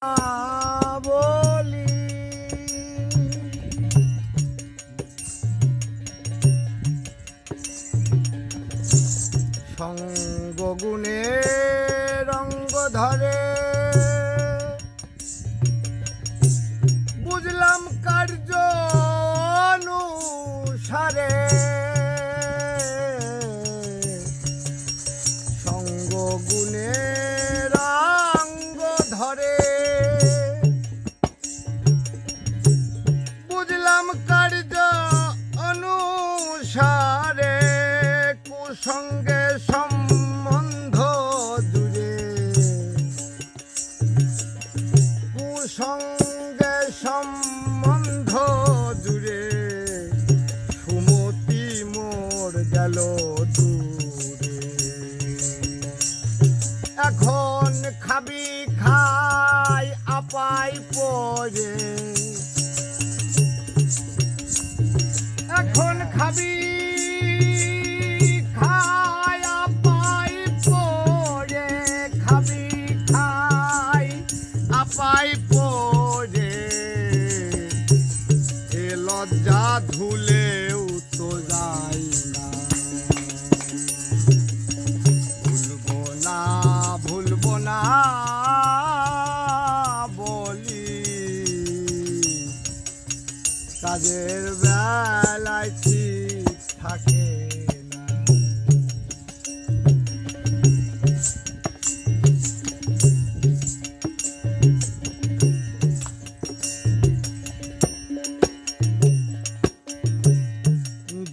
বলি সঙ্গ গুণে রঙ্গ ধরে বুঝলাম কার্য অনুসারে সঙ্গ গুণে রঙ্গ ধরে বুঝলাম কার্য অনুসারে কুসঙ্গে সম্বন্ধ জুড়ে কুসঙ্গে সম্বন্ধ জুড়ে সুমতি মোর গেল দূরে এখন খাবি খাই আপাই পরে এখন খাবি খাই আপাই পরে খাবি খাই আপাই পরে এ লজ্জা ধুলেও তো যাই না ভুলবো না বলি কাজের বেলায় ঠিক থাকে না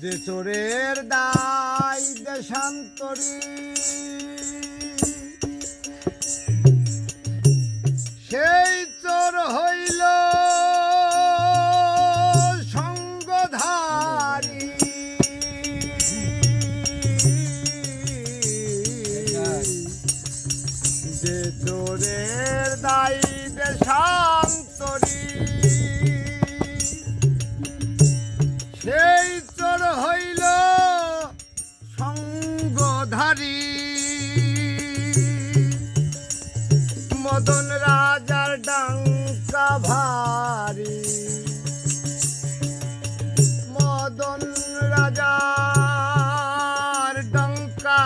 যে চোরের দায় দেশান্তরী সেই চোর হইল সঙ্গধারী যে চোরের দায় দেশান্তরী সেই চোর হইল সঙ্গধারী মদন রাজার ডাঙ্কা ভারী মদন রাজার ডাঙ্কা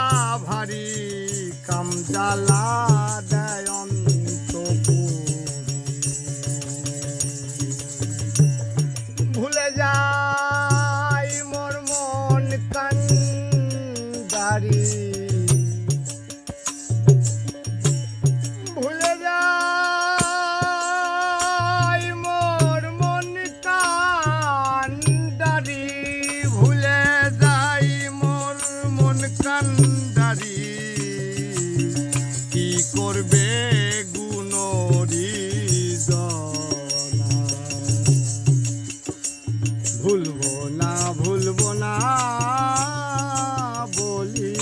ভারী কামজালা দেয় অন্তপুরী ভুলে যাই মোর মন কান্দারি ভুলে যাই মোর মন কান্দারি ভুলে যাই মোর মন কান্দারি কি করবে গুণরি ভুলবো না বলি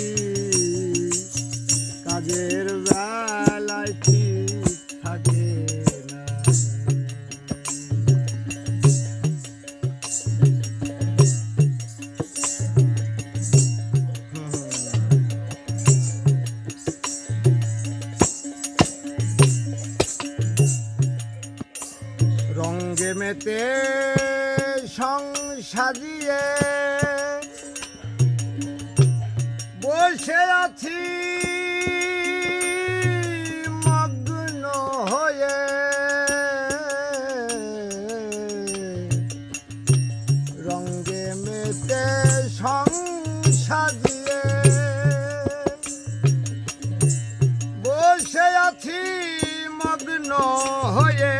কাজের বেলায় ঠিক থাকে না রঙ্গে মেতে সাজিয়ে বসে আছি মগ্ন হয়ে রঙ্গে মেতে সাজিয়ে বসে আছি মগ্ন হয়ে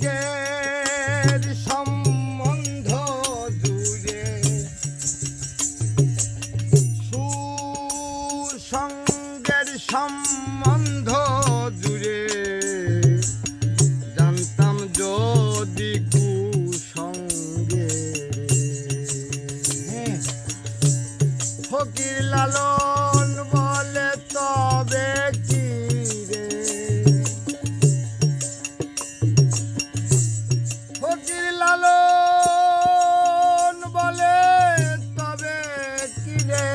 সুসঙ্গের সম্বন্ধ জুড়ে সুসঙ্গের সম্বন্ধ জুড়ে জানতাম যদি কুসঙ্গে ফকির লালন বলে তবে কি রে ফকির লালন বলে তবে কি রে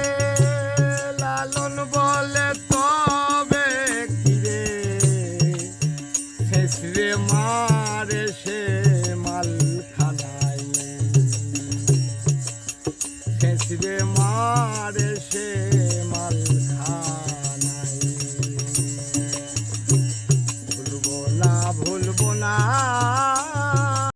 লালন বলে তবে কি রে ছিঁড়ে মারে সে মাল